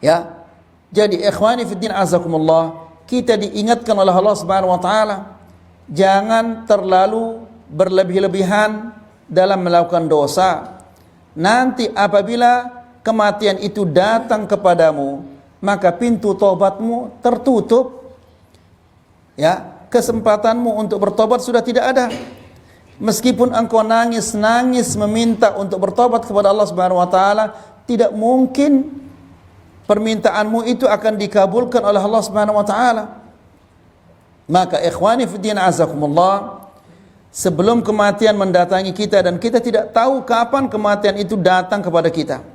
Ya. Jadi ikhwani fiddin azakumullah, kita diingatkan oleh Allah Subhanahu wa taala jangan terlalu berlebih-lebihan dalam melakukan dosa. Nanti apabila kematian itu datang kepadamu, maka pintu tobatmu tertutup. Ya, kesempatanmu untuk bertobat sudah tidak ada. Meskipun engkau nangis-nangis meminta untuk bertobat kepada Allah Subhanahu wa taala, tidak mungkin permintaanmu itu akan dikabulkan oleh Allah Subhanahu wa taala. Maka ikhwani fiddin azakumullah, sebelum kematian mendatangi kita dan kita tidak tahu kapan kematian itu datang kepada kita.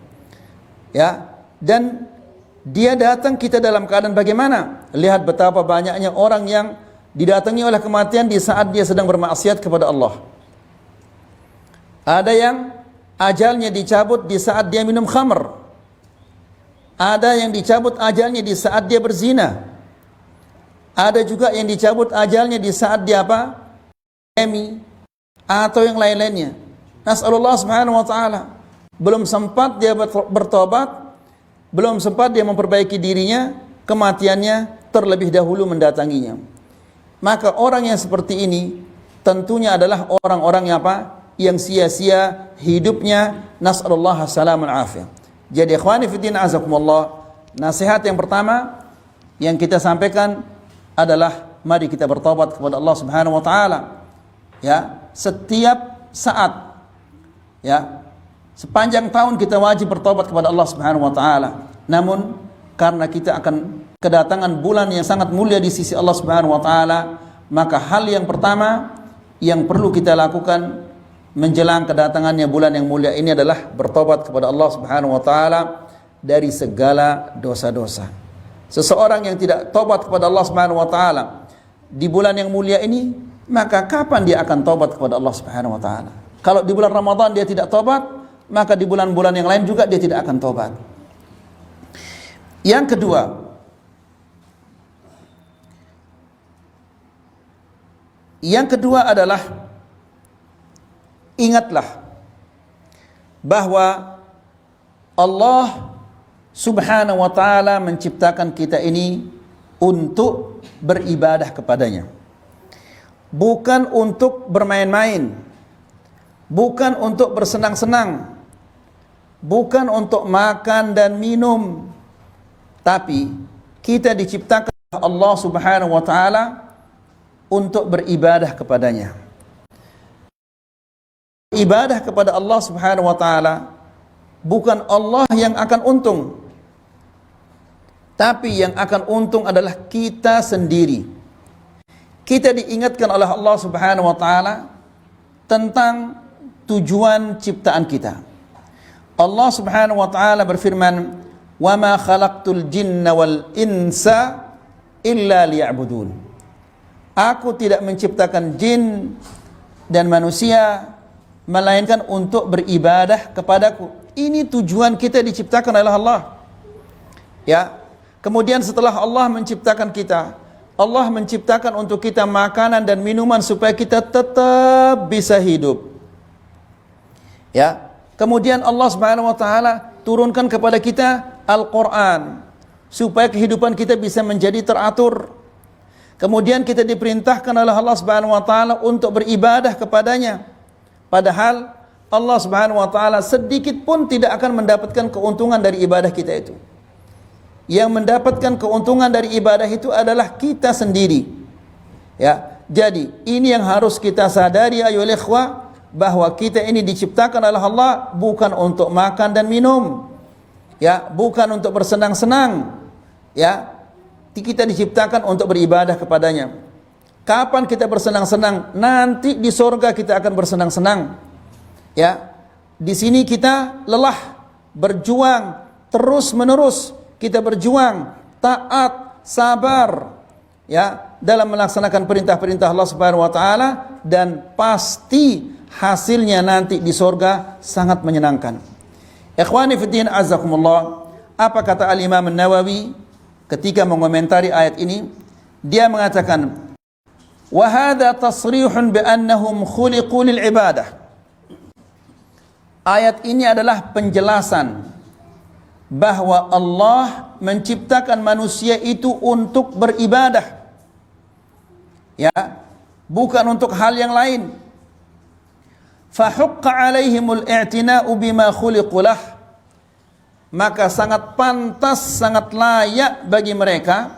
Ya, dan dia datang kita dalam keadaan bagaimana? Lihat betapa banyaknya orang yang didatangi oleh kematian di saat dia sedang bermaksiat kepada Allah. Ada yang ajalnya dicabut di saat dia minum khamr. Ada yang dicabut ajalnya di saat dia berzina. Ada juga yang dicabut ajalnya di saat dia apa? Atau yang lain-lainnya. Nas'alullah Subhanahu wa taala. Belum sempat dia bertobat, belum sempat dia memperbaiki dirinya, kematiannya terlebih dahulu mendatanginya. Maka orang yang seperti ini tentunya adalah orang-orang yang apa? Yang sia-sia hidupnya. Nas'alullah salamul afiyah. Jadi ikhwani fiddin azakumullah, nasihat yang pertama yang kita sampaikan adalah mari kita bertobat kepada Allah Subhanahu wa taala. Ya, setiap saat. Ya, sepanjang tahun kita wajib bertobat kepada Allah Subhanahu wa taala. Namun karena kita akan kedatangan bulan yang sangat mulia di sisi Allah Subhanahu wa taala, maka hal yang pertama yang perlu kita lakukan menjelang kedatangannya bulan yang mulia ini adalah bertobat kepada Allah Subhanahu wa taala dari segala dosa-dosa. Seseorang yang tidak tobat kepada Allah Subhanahu wa taala di bulan yang mulia ini, maka kapan dia akan tobat kepada Allah Subhanahu wa taala? Kalau di bulan Ramadan dia tidak tobat, maka di bulan-bulan yang lain juga dia tidak akan tobat. Yang kedua adalah ingatlah bahwa Allah Subhanahu wa taala menciptakan kita ini untuk beribadah kepadanya. Bukan untuk bermain-main, bukan untuk bersenang-senang, bukan untuk makan dan minum, tapi kita diciptakan oleh Allah Subhanahu wa taala untuk beribadah kepadanya. Ibadah kepada Allah Subhanahu wa taala bukan Allah yang akan untung, tapi yang akan untung adalah kita sendiri. Kita diingatkan oleh Allah Subhanahu wa taala tentang tujuan ciptaan kita. Allah Subhanahu wa taala berfirman, "Wa ma khalaqtul jinna wal insa illa liya'budun." Aku tidak menciptakan jin dan manusia melainkan untuk beribadah kepadaku. Ini tujuan kita diciptakan oleh Allah. Ya. Kemudian setelah Allah menciptakan kita, Allah menciptakan untuk kita makanan dan minuman supaya kita tetap bisa hidup. Ya. Kemudian Allah Subhanahu wa taala turunkan kepada kita Al-Qur'an supaya kehidupan kita bisa menjadi teratur. Kemudian kita diperintahkan oleh Allah Subhanahu wa taala untuk beribadah kepadanya. Padahal Allah Subhanahu wa taala sedikit pun tidak akan mendapatkan keuntungan dari ibadah kita itu. Yang mendapatkan keuntungan dari ibadah itu adalah kita sendiri. Ya, jadi ini yang harus kita sadari ayolah ikhwah, bahwa kita ini diciptakan oleh Allah bukan untuk makan dan minum. Ya, bukan untuk bersenang-senang. Ya, kita diciptakan untuk beribadah kepadanya. Kapan kita bersenang-senang? Nanti di surga kita akan bersenang-senang. Ya, di sini kita lelah, berjuang terus menerus. Kita berjuang, taat, sabar, ya, dalam melaksanakan perintah-perintah Allah Subhanahu wa taala, dan pasti hasilnya nanti di surga sangat menyenangkan. Ikhwani fiddin azakumullah, apa kata Al-Imam An-Nawawi ketika mengomentari ayat ini? Dia mengatakan, wa hadha tasrihun bi annahum khuliqu lil ibadah. Ayat ini adalah penjelasan bahwa Allah menciptakan manusia itu untuk beribadah, ya, bukan untuk hal yang lain. Fahaqqa 'alaihimul i'tina'u bima khuliqu lah, maka sangat pantas, sangat layak bagi mereka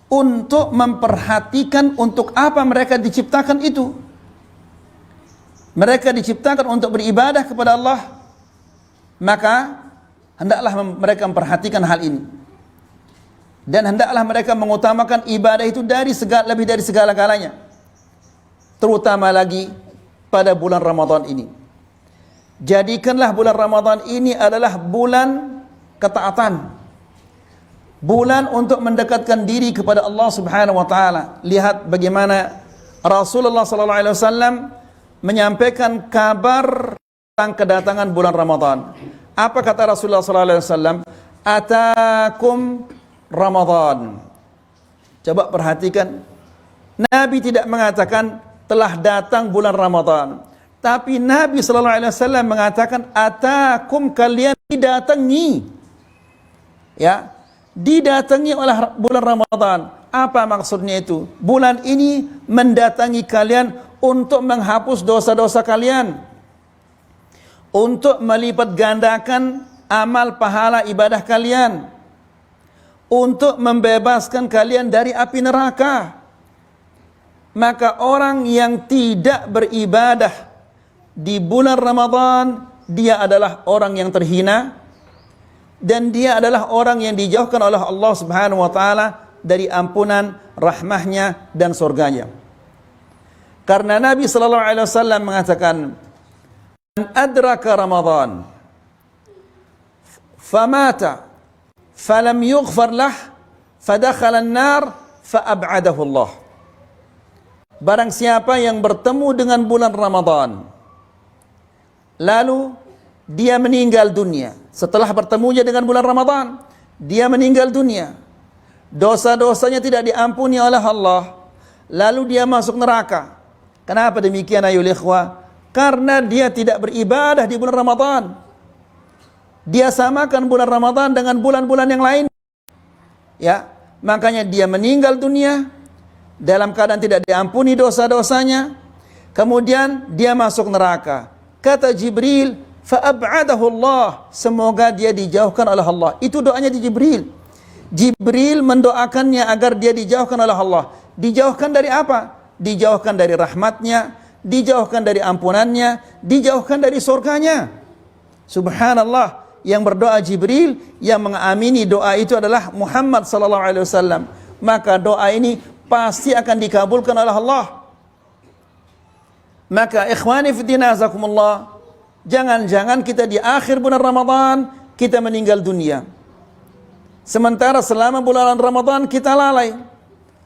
untuk memperhatikan untuk apa mereka diciptakan itu. Mereka diciptakan untuk beribadah kepada Allah, maka hendaklah mereka memperhatikan hal ini. Dan hendaklah mereka mengutamakan ibadah itu lebih dari segala-galanya. Terutama lagi pada bulan Ramadan ini. Jadikanlah bulan Ramadan ini adalah bulan ketaatan. Bulan untuk mendekatkan diri kepada Allah Subhanahu wa taala. Lihat bagaimana Rasulullah sallallahu alaihi wasallam menyampaikan kabar tentang kedatangan bulan Ramadan. Apa kata Rasulullah sallallahu alaihi wasallam? Atakum Ramadan. Coba perhatikan. Nabi tidak mengatakan telah datang bulan Ramadan, tapi Nabi sallallahu alaihi wasallam mengatakan atakum, kalian didatangi. Ya, didatangi oleh bulan Ramadan. Apa maksudnya itu? Bulan ini mendatangi kalian untuk menghapus dosa-dosa kalian, untuk melipat gandakan amal pahala ibadah kalian, untuk membebaskan kalian dari api neraka. Maka orang yang tidak beribadah di bulan Ramadan, dia adalah orang yang terhina, dan dia adalah orang yang dijauhkan oleh Allah Subhanahu wa taala dari ampunan, rahmahnya dan surganya. Karena Nabi sallallahu alaihi wasallam mengatakan, "Man adraka Ramadan famata falam yughfar lah fadakhala an-nar faab'adahu Allah." Barang siapa yang bertemu dengan bulan Ramadan lalu dia meninggal dunia, setelah bertemunya dengan bulan Ramadan dia meninggal dunia, dosa-dosanya tidak diampuni oleh Allah, lalu dia masuk neraka. Kenapa demikian ayol ikhwah? Karena dia tidak beribadah di bulan Ramadan. Dia samakan bulan Ramadan dengan bulan-bulan yang lain. Ya, makanya dia meninggal dunia dalam keadaan tidak diampuni dosa-dosanya. Kemudian dia masuk neraka. Kata Jibril, fa'ab'adahu Allah, semoga dia dijauhkan oleh Allah. Itu doanya di Jibril. Jibril mendoakannya agar dia dijauhkan oleh Allah. Dijauhkan dari apa? Dijauhkan dari rahmatnya, dijauhkan dari ampunannya, dijauhkan dari surganya. Subhanallah, yang berdoa Jibril, yang mengamini doa itu adalah Muhammad sallallahu alaihi wasallam. Maka doa ini pasti akan dikabulkan oleh Allah. Maka ikhwani fi din azakumullah, jangan-jangan kita di akhir bulan Ramadan kita meninggal dunia, sementara selama bulan Ramadan kita lalai.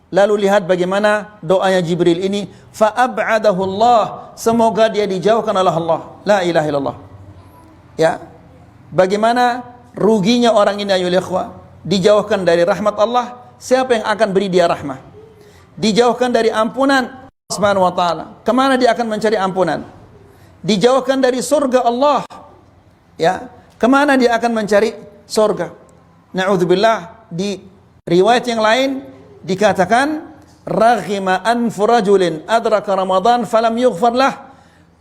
Lalu lihat bagaimana doanya Jibril ini, fa'ab'adahu Allah, semoga dia dijauhkan oleh Allah. La ilaha illallah. Ya, bagaimana ruginya orang ini ayol ikhwah, dijauhkan dari rahmat Allah. Siapa yang akan beri dia rahmah? Dijauhkan dari ampunan Allah Subhanahu wa taala. Kemana dia akan mencari ampunan? Dijauhkan dari surga Allah. Ya, kemana dia akan mencari surga? Na'udzubillah, di riwayat yang lain dikatakan raghima anfu rajulin adraka Ramadan falam yughfar lah,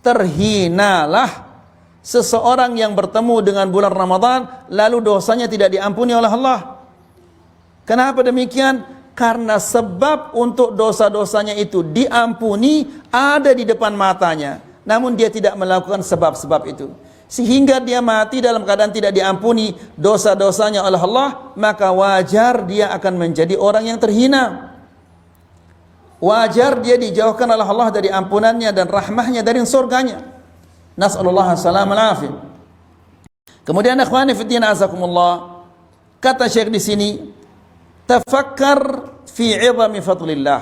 terhinalah seseorang yang bertemu dengan bulan Ramadan lalu dosanya tidak diampuni oleh Allah. Kenapa demikian? Karena sebab untuk dosa-dosanya itu diampuni ada di depan matanya, namun dia tidak melakukan sebab-sebab itu, sehingga dia mati dalam keadaan tidak diampuni dosa-dosanya oleh Allah. Maka wajar dia akan menjadi orang yang terhina. Wajar dia dijauhkan oleh Allah dari ampunannya dan rahmahnya, dari surganya. Nas'alullah salam al-afiyah. Kemudian ikhwani fiddin azakumullah, kata Syekh di sini, tafakkar fi 'idhami fadlillah.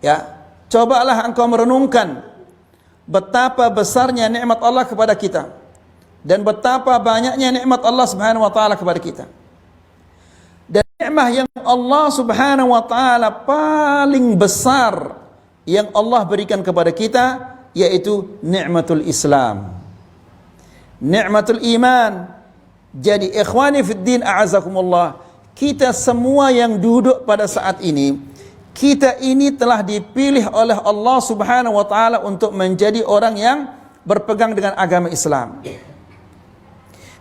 Ya, cobalah engkau merenungkan betapa besarnya nikmat Allah kepada kita dan betapa banyaknya nikmat Allah Subhanahu wa taala kepada kita. Dan nikmat yang Allah Subhanahu wa taala paling besar yang Allah berikan kepada kita yaitu nikmatul Islam, nikmatul iman, Jadi ikhwani fid din a'azakumullah, kita semua yang duduk pada saat ini, kita ini telah dipilih oleh Allah Subhanahu wa taala untuk menjadi orang yang berpegang dengan agama Islam.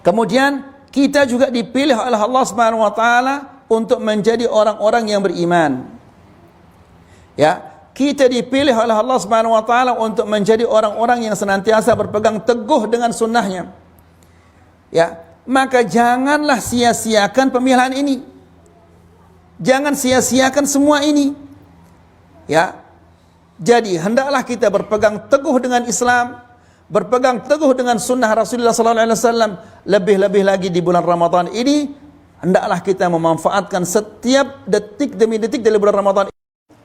Kemudian kita juga dipilih oleh Allah Subhanahu wa taala untuk menjadi orang-orang yang beriman. Ya, kita dipilih oleh Allah Subhanahu wa taala untuk menjadi orang-orang yang senantiasa berpegang teguh dengan sunnahnya. Ya, maka janganlah sia-siakan pemilihan ini. Jangan sia-siakan semua ini. Ya. Jadi hendaklah kita berpegang teguh dengan Islam, berpegang teguh dengan sunnah Rasulullah sallallahu alaihi wasallam, lebih-lebih lagi di bulan Ramadan ini hendaklah kita memanfaatkan setiap detik demi detik dari bulan Ramadan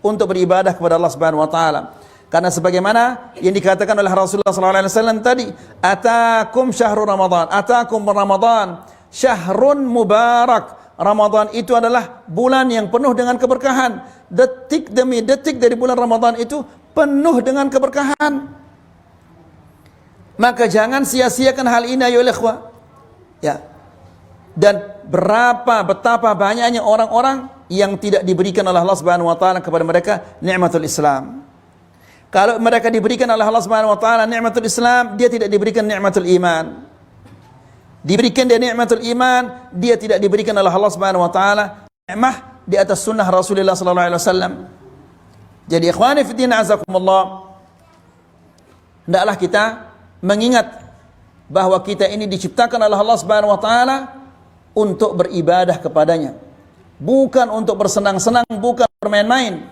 untuk beribadah kepada Allah Subhanahu wa taala. Karena sebagaimana yang dikatakan oleh Rasulullah sallallahu alaihi wasallam tadi, atakum syahrul Ramadan, atakum Ramadan, syahrun mubarak. Ramadan itu adalah bulan yang penuh dengan keberkahan. Detik demi detik dari bulan Ramadan itu penuh dengan keberkahan. Maka jangan sia-siakan hal ini ya ikhwah. Ya. Dan betapa banyaknya orang-orang yang tidak diberikan oleh Allah Subhanahu wa taala kepada mereka nikmatul Islam. Kalau mereka diberikan oleh Allah Subhanahu wa taala nikmatul Islam, dia tidak diberikan nikmatul iman. Diberikan dia nikmatul iman, dia tidak diberikan oleh Allah Subhanahu wa taala nikmah di atas sunnah Rasulullah sallallahu alaihi wasallam. Jadi ikhwani fi din azakumullah, hendaklah kita mengingat bahwa kita ini diciptakan oleh Allah Subhanahu wa taala untuk beribadah kepadanya, bukan untuk bersenang-senang, bukan bermain-main.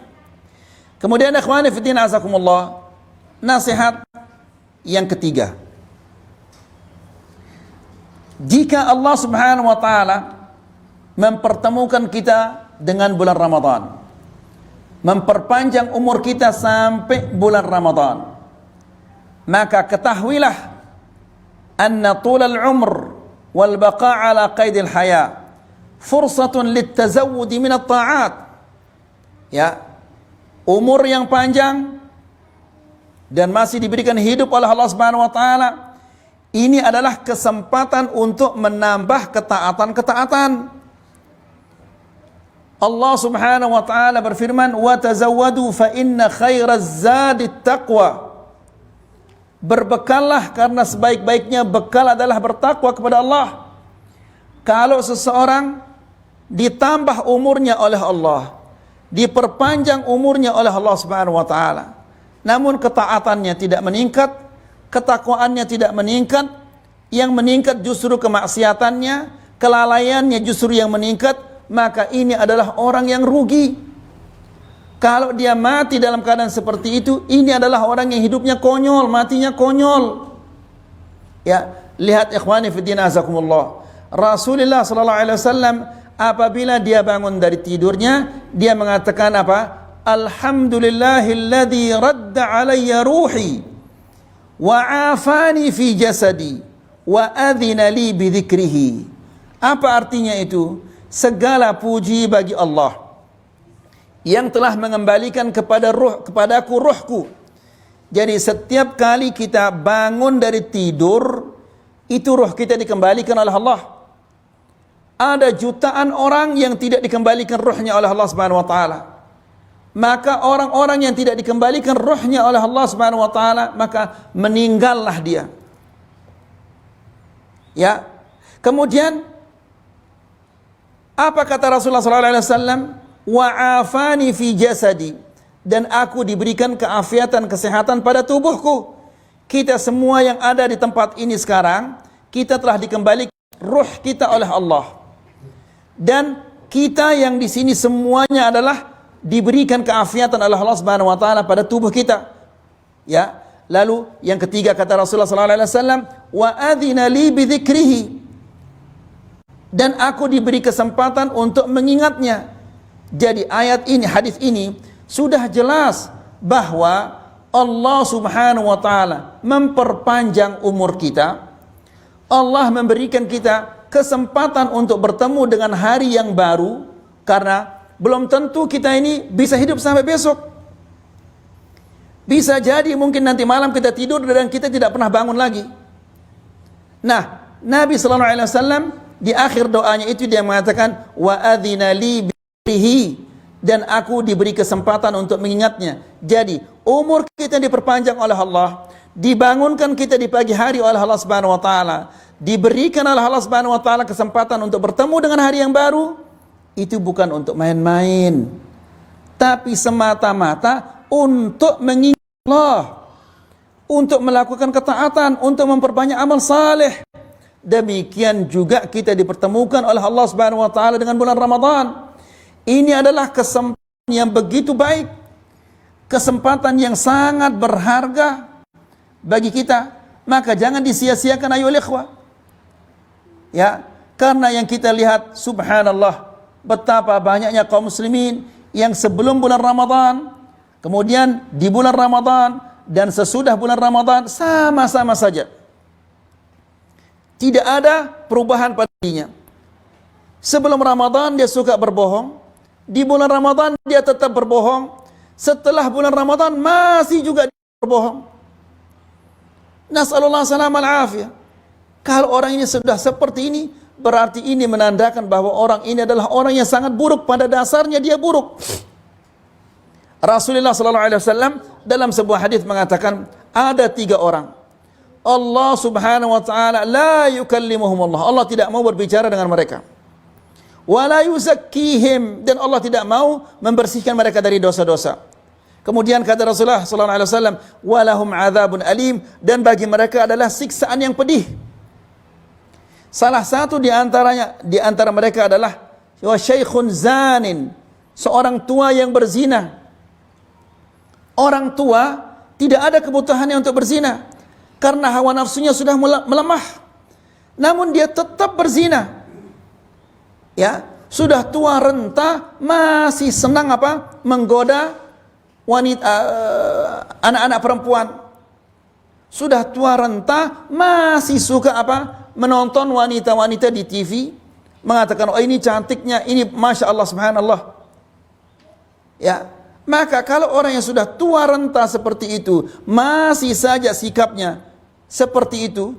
Kemudian ikhwani fi din azakumullah, nasihat yang ketiga. Jika Allah Subhanahu wa taala mempertemukan kita dengan bulan Ramadan, memperpanjang umur kita sampai bulan Ramadan, maka ketahuilah anna tulal umr wal baqa' ala qaidil haya fursatun litazawwud min at-ta'at. Ya, umur yang panjang dan masih diberikan hidup oleh Allah Subhanahu wa taala, ini adalah kesempatan untuk menambah ketaatan-ketaatan. Allah Subhanahu wa taala berfirman, "Wa tazawwadu fa inna khairaz zadi taqwa." Berbekallah karena sebaik-baiknya bekal adalah bertakwa kepada Allah. Kalau seseorang ditambah umurnya oleh Allah, diperpanjang umurnya oleh Allah Subhanahu wa taala, namun ketaatannya tidak meningkat, ketakwaannya tidak meningkat, yang meningkat justru kemaksiatannya, kelalaiannya justru yang meningkat, maka ini adalah orang yang rugi. Kalau dia mati dalam keadaan seperti itu, ini adalah orang yang hidupnya konyol, matinya konyol. Ya, lihat ikhwani fi din azakumullah. Rasulullah sallallahu alaihi wasallam apabila dia bangun dari tidurnya, dia mengatakan apa? Alhamdulillahilladzi radda alayya ruhi wa afani fi jasadi wa adhina li bi dzikrihi. Apa artinya itu? Segala puji bagi Allah yang telah mengembalikan kepadaku ruhku. Jadi setiap kali kita bangun dari tidur, itu ruh kita dikembalikan oleh Allah. Ada jutaan orang yang tidak dikembalikan ruhnya oleh Allah Subhanahu wa taala. Maka orang-orang yang tidak dikembalikan ruhnya oleh Allah Subhanahu wa taala, maka meninggallah dia. Ya. Kemudian apa kata Rasulullah sallallahu alaihi wasallam? Wa afani fi jasadi, dan aku diberikan keafiatan, kesehatan pada tubuhku. Kita semua yang ada di tempat ini sekarang, kita telah dikembalikan ruh kita oleh Allah. Dan kita yang di sini semuanya adalah diberikan keafiatan oleh Allah Subhanahu wa taala pada tubuh kita. Ya. Lalu yang ketiga kata Rasulullah sallallahu alaihi wasallam, wa adzina li bi dzikrihi, dan aku diberi kesempatan untuk mengingatnya. Jadi ayat ini, hadis ini sudah jelas bahwa Allah Subhanahu wa taala memperpanjang umur kita. Allah memberikan kita kesempatan untuk bertemu dengan hari yang baru, karena belum tentu kita ini bisa hidup sampai besok. Bisa jadi mungkin nanti malam kita tidur dan kita tidak pernah bangun lagi. Nah, Nabi sallallahu alaihi wasallam Di akhir doanya itu dia mengatakan wa adzina li bihi, dan aku diberi kesempatan untuk mengingatnya. Jadi umur kita diperpanjang oleh Allah, dibangunkan kita di pagi hari oleh Allah Subhanahu wa taala, diberikan oleh Allah Subhanahu wa taala kesempatan untuk bertemu dengan hari yang baru. Itu bukan untuk main-main, tapi semata-mata untuk mengingat Allah, untuk melakukan ketaatan, untuk memperbanyak amal saleh. Demikian juga kita dipertemukan oleh Allah Subhanahu wa taala dengan bulan Ramadan. Ini adalah kesempatan yang begitu baik, kesempatan yang sangat berharga bagi kita. Maka jangan disia-siakan ayo ikhwah. Ya, karena yang kita lihat subhanallah, betapa banyaknya kaum muslimin yang sebelum bulan Ramadan, kemudian di bulan Ramadan dan sesudah bulan Ramadan sama-sama saja. Tidak ada perubahan pada dirinya. Sebelum Ramadan dia suka berbohong, di bulan Ramadan dia tetap berbohong, setelah bulan Ramadan masih juga berbohong. Nas'alullah salam al-afiyah. Kalau orang ini sudah seperti ini, berarti ini menandakan bahwa orang ini adalah orang yang sangat buruk, pada dasarnya dia buruk. Rasulullah sallallahu alaihi wasallam dalam sebuah hadis mengatakan ada 3 orang Allah Subhanahu wa taala la yukallimuhum Allah. Allah tidak mau berbicara dengan mereka. Wala yuzakkihim, dan Allah tidak mau membersihkan mereka dari dosa-dosa. Kemudian kata Rasulullah sallallahu alaihi wasallam, walahum adzabun alim, dan bagi mereka adalah siksaan yang pedih. Salah satu di antara mereka adalah wa syaikhun zanin, seorang tua yang berzina. Orang tua tidak ada kebutuhannya untuk berzina karena hawa nafsunya sudah melemah. Namun dia tetap berzina. Ya, sudah tua renta masih senang apa? Menggoda wanita, anak-anak perempuan. Sudah tua renta masih suka apa? Menonton wanita-wanita di TV, mengatakan oh ini cantiknya, ini masya Allah subhanallah. Ya, maka kalau orang yang sudah tua renta seperti itu masih saja sikapnya seperti itu,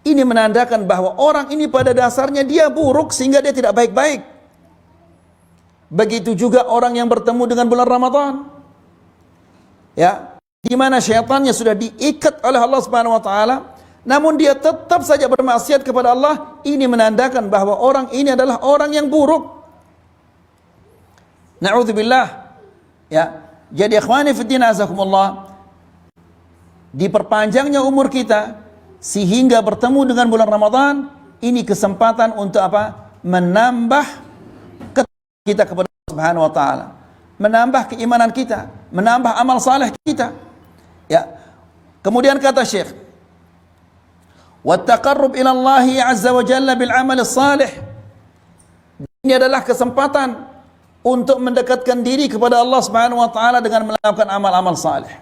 ini menandakan bahwa orang ini pada dasarnya dia buruk sehingga dia tidak baik-baik. Begitu juga orang yang bertemu dengan bulan Ramadan, ya, di mana syaitannya sudah diikat oleh Allah Subhanahu wa taala, namun dia tetap saja bermaksiat kepada Allah. Ini menandakan bahwa orang ini adalah orang yang buruk. Na'udzubillah. Ya, jadi ikhwani fiddin azakumullah, diperpanjangnya umur kita sehingga bertemu dengan bulan Ramadan, ini kesempatan untuk apa? Menambah kita kepada Allah Subhanahu wa taala, menambah keimanan kita, menambah amal saleh kita. Ya. Kemudian kata Syekh, wattaqarrub ila Allah azza wa jalla bil amal salih. Ini adalah kesempatan untuk mendekatkan diri kepada Allah Subhanahu wa taala dengan melakukan amal-amal saleh.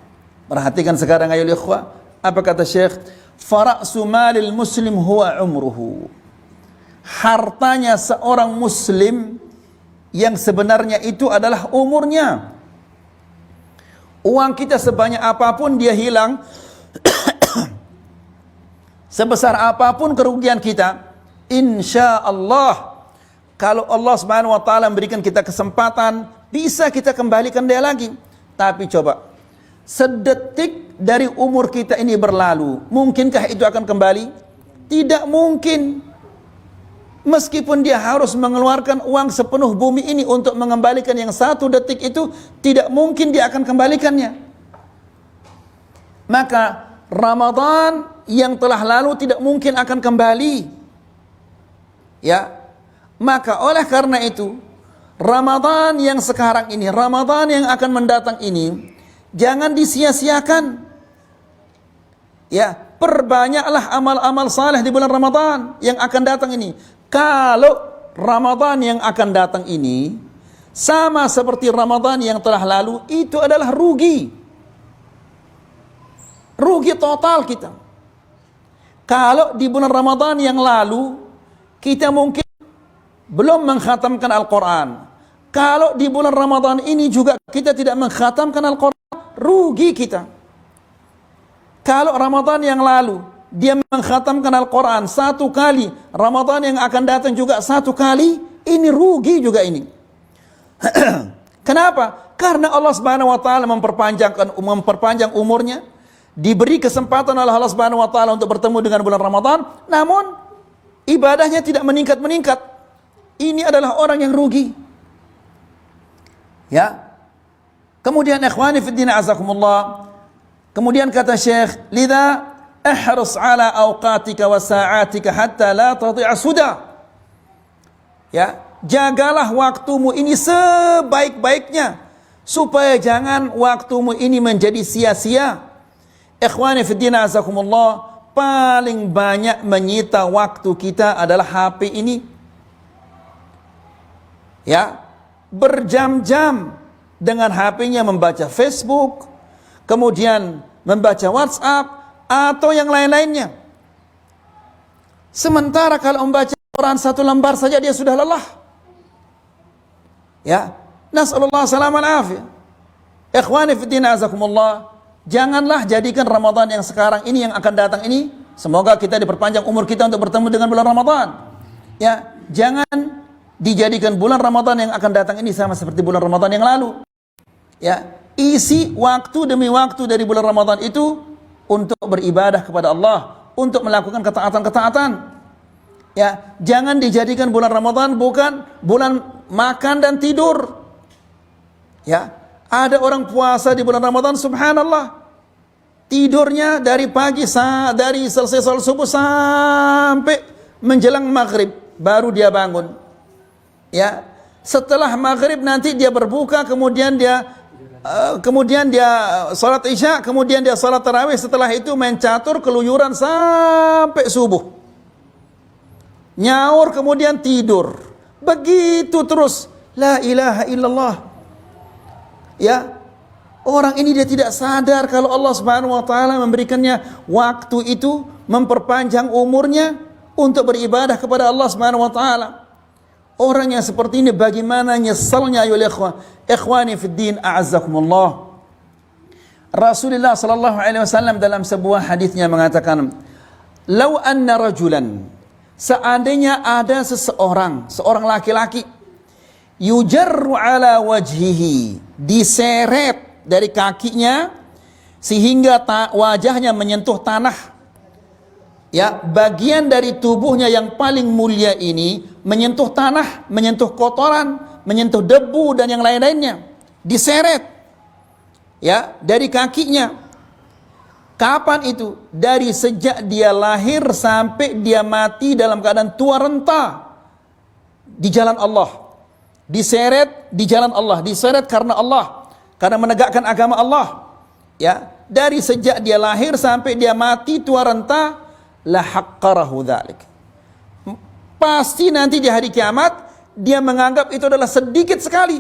Perhatikan sekarang ayo ikhwah, apa kata Syekh? Fara'su malil muslim huwa umruhu. Hartanya seorang muslim yang sebenarnya itu adalah umurnya. Uang kita sebanyak apapun dia hilang, sebesar apapun kerugian kita, insya Allah kalau Allah Subhanahu wa taala memberikan kita kesempatan, bisa kita kembalikan dia lagi. Tapi coba, sedetik dari umur kita ini berlalu, mungkinkah itu akan kembali? Tidak mungkin. Meskipun dia harus mengeluarkan uang sepenuh bumi ini untuk mengembalikan yang 1 detik itu, tidak mungkin dia akan kembalikannya. Maka Ramadan yang telah lalu tidak mungkin akan kembali. Ya. Maka oleh karena itu, Ramadan yang sekarang ini, Ramadan yang akan mendatang ini, jangan disia-siakan. Ya, perbanyaklah amal-amal saleh di bulan Ramadan yang akan datang ini. Kalau Ramadan yang akan datang ini sama seperti Ramadan yang telah lalu, itu adalah rugi. Rugi total kita. Kalau di bulan Ramadan yang lalu kita mungkin belum mengkhatamkan Al-Quran, kalau di bulan Ramadan ini juga kita tidak mengkhatamkan Al-Quran, rugi kita. Kalau Ramadan yang lalu dia mengkhatamkan Al-Quran 1 kali, Ramadan yang akan datang juga 1 kali, ini rugi juga ini. Kenapa? Karena Allah Subhanahu wa taala memperpanjang umurnya, diberi kesempatan oleh Allah Subhanahu wa taala untuk bertemu dengan bulan Ramadan, namun ibadahnya tidak meningkat-meningkat. Ini adalah orang yang rugi. Ya. Kemudian ikhwani fi din azakumullah. Kemudian kata Syekh, "Lidza ihris ala awqatika wa sa'atika hatta la tadhi'a suda." Ya, jagalah waktumu ini sebaik-baiknya supaya jangan waktumu ini menjadi sia-sia. Ikhwani fi din azakumullah, paling banyak menyita waktu kita adalah HP ini. Ya, berjam-jam dengan HP-nya membaca Facebook, kemudian membaca WhatsApp atau yang lain-lainnya. Sementara kalau membaca Quran 1 lembar saja dia sudah lelah. Ya, nasallallahu salam al afiyah. Ikhwani fi din azakumullah, janganlah jadikan Ramadan yang sekarang ini, yang akan datang ini, semoga kita diperpanjang umur kita untuk bertemu dengan bulan Ramadan. Ya, jangan dijadikan bulan Ramadan yang akan datang ini sama seperti bulan Ramadan yang lalu. Ya, isi waktu demi waktu dari bulan Ramadan itu untuk beribadah kepada Allah, untuk melakukan ketaatan-ketaatan. Ya, jangan dijadikan bulan Ramadan bukan bulan makan dan tidur. Ya, ada orang puasa di bulan Ramadan, subhanallah, tidurnya dari pagi, dari selesai salat subuh sampai menjelang maghrib baru dia bangun. Ya, setelah maghrib nanti dia berbuka, kemudian dia salat isya, kemudian dia salat tarawih, setelah itu main catur, keluyuran sampai subuh, nyaur, kemudian tidur, begitu terus, la ilaha illallah. Ya, orang ini dia tidak sadar kalau Allah Subhanahu wa taala memberikannya waktu itu, memperpanjang umurnya untuk beribadah kepada Allah Subhanahu wa taala. Orang yang seperti ini bagaimana nyesalnya, ya ikhwani fid din a'azzakumullah. Rasulullah sallallahu alaihi wasallam dalam sebuah hadisnya mengatakan, "Lau anna rajulan", seandainya ada seorang laki-laki, yujarru ala wajhihi, diseret dari kakinya sehingga wajahnya menyentuh tanah. Ya, bagian dari tubuhnya yang paling mulia ini menyentuh tanah, menyentuh kotoran, menyentuh debu dan yang lain-lainnya, diseret. Ya, dari kakinya. Kapan itu? Dari sejak dia lahir sampai dia mati dalam keadaan tua renta di jalan Allah. Diseret di jalan Allah, diseret karena Allah, karena menegakkan agama Allah. Ya, dari sejak dia lahir sampai dia mati tua renta, la haqqarahu dzalik. Pasti nanti di hari kiamat dia menganggap itu adalah sedikit sekali.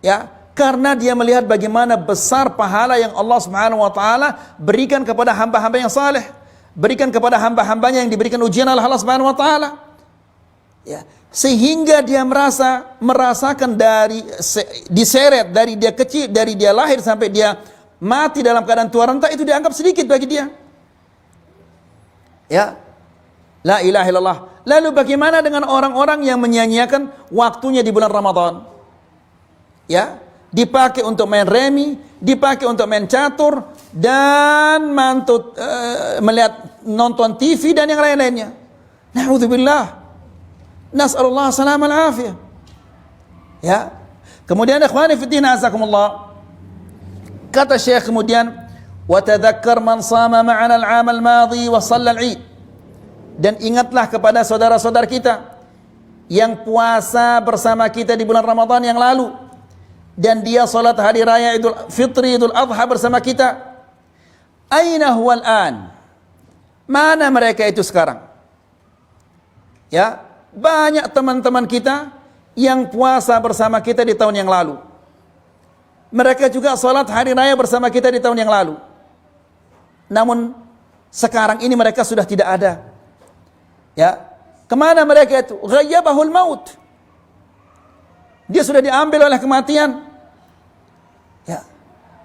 Ya, karena dia melihat bagaimana besar pahala yang Allah Subhanahu wa taala berikan kepada hamba-hamba yang saleh, berikan kepada hamba-hambanya yang diberikan ujian oleh Allah Subhanahu wa taala. Ya, sehingga dia merasakan dari diseret dari dia kecil, dari dia lahir sampai dia mati dalam keadaan tua renta, itu dianggap sedikit bagi dia. Ya, la ilaha illallah. Lalu bagaimana dengan orang-orang yang menyia-nyiakan waktunya di bulan Ramadan? Ya, dipakai untuk main remi, dipakai untuk main catur dan melihat nonton TV dan yang lain-lainnya. Na'udzubillah. Nas'alullah salam al-afiyah. Ya. Kemudian ikhwani fi din azakumullah, kata Syekh kemudian, wa tadzakkar man shama ma'ana al-'am al-madhi wa shalla al-'id. Dan ingatlah kepada saudara-saudara kita yang puasa bersama kita di bulan Ramadan yang lalu, dan dia salat hari raya Idul Fitri, Idul Adha bersama kita. Aina huwa al-an? Mana mereka itu sekarang? Ya, banyak teman-teman kita yang puasa bersama kita di tahun yang lalu. Mereka juga salat hari raya bersama kita di tahun yang lalu. Namun sekarang ini mereka sudah tidak ada. Ya, kemana mereka itu? Ghayyabahul maut. Dia sudah diambil oleh kematian. Ya,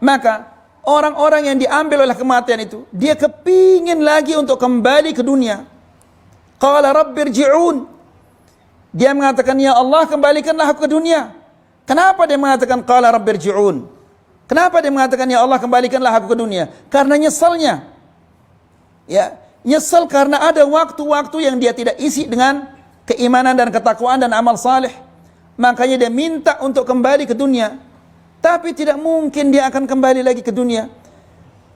maka orang-orang yang diambil oleh kematian itu, dia kepingin lagi untuk kembali ke dunia. Qala rabbirji'un. Dia mengatakan, ya Allah, kembalikanlah aku ke dunia. Kenapa dia mengatakan qala rabbirji'un? Kenapa dia mengatakan, ya Allah, kembalikanlah aku ke dunia? Karena nyesalnya. Ya, nyesal karena ada waktu-waktu yang dia tidak isi dengan keimanan dan ketakwaan dan amal saleh. Makanya dia minta untuk kembali ke dunia. Tapi tidak mungkin dia akan kembali lagi ke dunia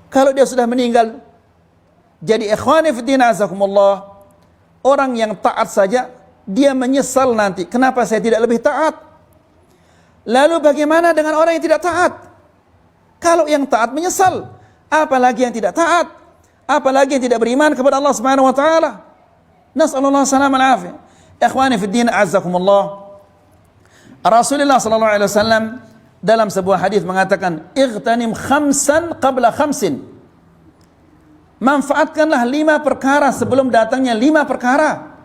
kalau dia sudah meninggal. Jadi ikhwani fiddin azakumullah, orang yang taat saja dia menyesal nanti, kenapa saya tidak lebih taat? Lalu bagaimana dengan orang yang tidak taat? Kalau yang taat menyesal, apalagi yang tidak taat, apalagi yang tidak beriman kepada Allah Subhanahu wa taala. Nas'alullah salam al-afiyah. Ikhwani fiddin azakumullah, Rasulullah sallallahu alaihi wasallam dalam sebuah hadis mengatakan, "Ightanim khamsan qabla khamsin." Manfaatkanlah 5 perkara sebelum datangnya 5 perkara.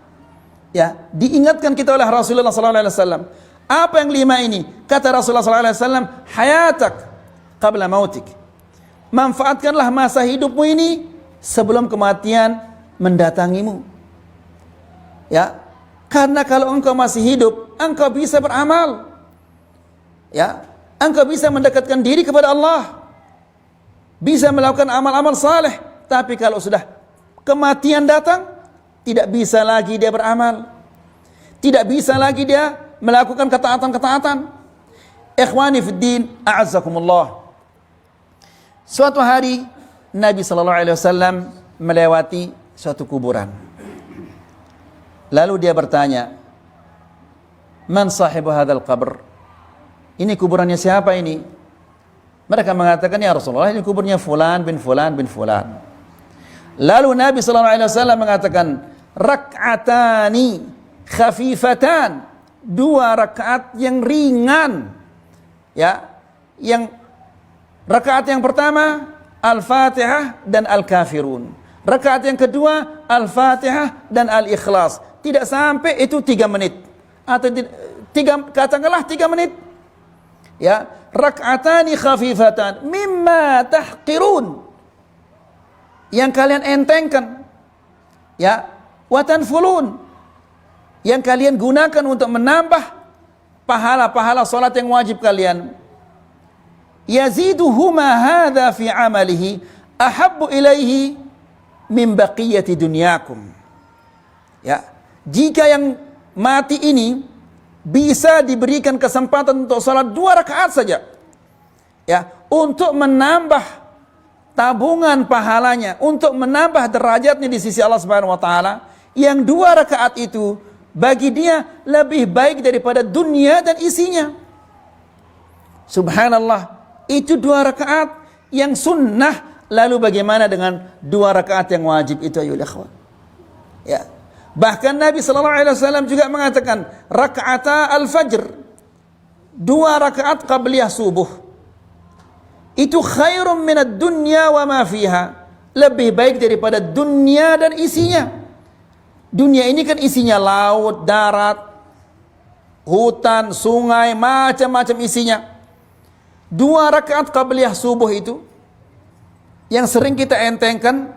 Ya, diingatkan kita oleh Rasulullah sallallahu alaihi wasallam. Apa yang 5 ini? Kata Rasulullah sallallahu alaihi wasallam, "Hayatak qabla mautik." Manfaatkanlah masa hidupmu ini sebelum kematian mendatangimu. Ya, karena kalau engkau masih hidup, engkau bisa beramal. Ya, engkau bisa mendekatkan diri kepada Allah, bisa melakukan amal-amal saleh. Tapi kalau sudah kematian datang, tidak bisa lagi dia beramal, tidak bisa lagi dia melakukan ketaatan-ketaatan. Ikhwani fiddin a'azzakumullah, suatu hari Nabi sallallahu alaihi wasallam melewati suatu kuburan. Lalu dia bertanya, "Man sahibu hadzal qabr?" Ini kuburannya siapa ini? Mereka mengatakan, "Ya Rasulullah, ini kuburnya fulan bin fulan bin fulan." Lalu Nabi sallallahu alaihi wasallam mengatakan, "Rak'atani khafifatan." 2 rakaat yang ringan. Ya, yang rakaat yang pertama Al-Fatihah dan Al-Kafirun. Rakaat yang kedua Al-Fatihah dan Al-Ikhlas. Tidak sampai itu 3 menit atau 3, katakanlah 3 menit. Ya, rak'atani khafifatan mimma tahqirun, yang kalian entengkan. Ya, wa tanfulun, yang kalian gunakan untuk menambah pahala-pahala salat yang wajib kalian. Yaziduhuma hadza fi amalihi ahabbu ilaihi min baqiyati dunyakum. Ya, jika yang mati ini bisa diberikan kesempatan untuk salat 2 rakaat saja, ya, untuk menambah tabungan pahalanya, untuk menambah derajatnya di sisi Allah Subhanahu wa taala, yang 2 rakaat itu bagi dia lebih baik daripada dunia dan isinya. Subhanallah, itu 2 rakaat yang sunnah. Lalu bagaimana dengan 2 rakaat yang wajib itu, ayyuhal ikhwan? Ya. Bahkan Nabi sallallahu alaihi wasallam juga mengatakan, raka'ata al-fajr, 2 rakaat qabliyah subuh, itu khairum minad dunya wa ma fiha, lebih baik daripada dunia dan isinya. Dunia ini kan isinya laut, darat, hutan, sungai, macam-macam isinya. 2 rakaat qabliyah subuh itu yang sering kita entengkan,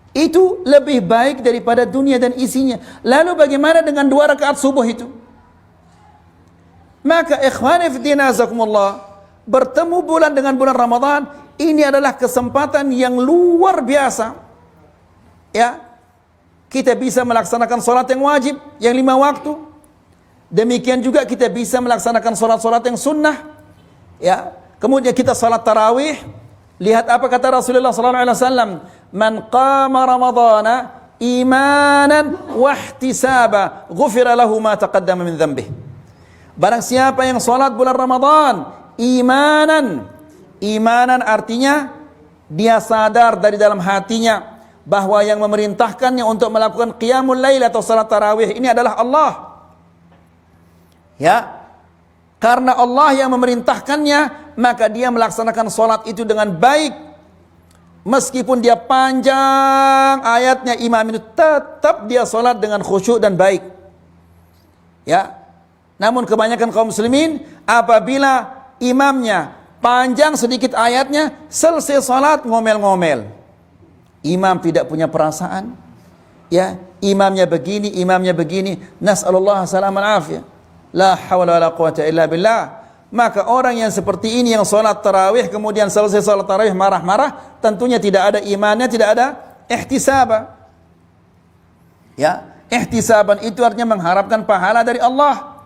itu lebih baik daripada dunia dan isinya. Lalu bagaimana dengan 2 rakaat subuh itu? Maka ikhwani fiddin azakumullah, bertemu bulan dengan bulan Ramadan ini adalah kesempatan yang luar biasa. Ya, kita bisa melaksanakan salat yang wajib, yang 5 waktu. Demikian juga kita bisa melaksanakan salat-salat yang sunnah. Ya, kemudian kita salat tarawih. Lihat apa kata Rasulullah sallallahu alaihi wasallam, "Man qama ramadhana imanan wa ihtisaba, ghufira lahu ma taqaddama min dhanbihi." Barang siapa yang salat bulan Ramadan imanan, imanan artinya dia sadar dari dalam hatinya bahwa yang memerintahkannya untuk melakukan qiyamul lail atau salat tarawih ini adalah Allah. Ya, karena Allah yang memerintahkannya, maka dia melaksanakan salat itu dengan baik. Meskipun dia panjang ayatnya, imam itu tetap dia salat dengan khusyuk dan baik. Ya. Namun kebanyakan kaum muslimin apabila imamnya panjang sedikit ayatnya, selesai salat ngomel-ngomel. Imam tidak punya perasaan, ya, imamnya begini, nas'alullah salaman afiyah. La hawla wala quwata illa billah. Maka orang yang seperti ini, yang salat tarawih kemudian selesai salat tarawih marah-marah, tentunya tidak ada imannya, tidak ada ihtisaban. Ya, ihtisaban itu artinya mengharapkan pahala dari Allah.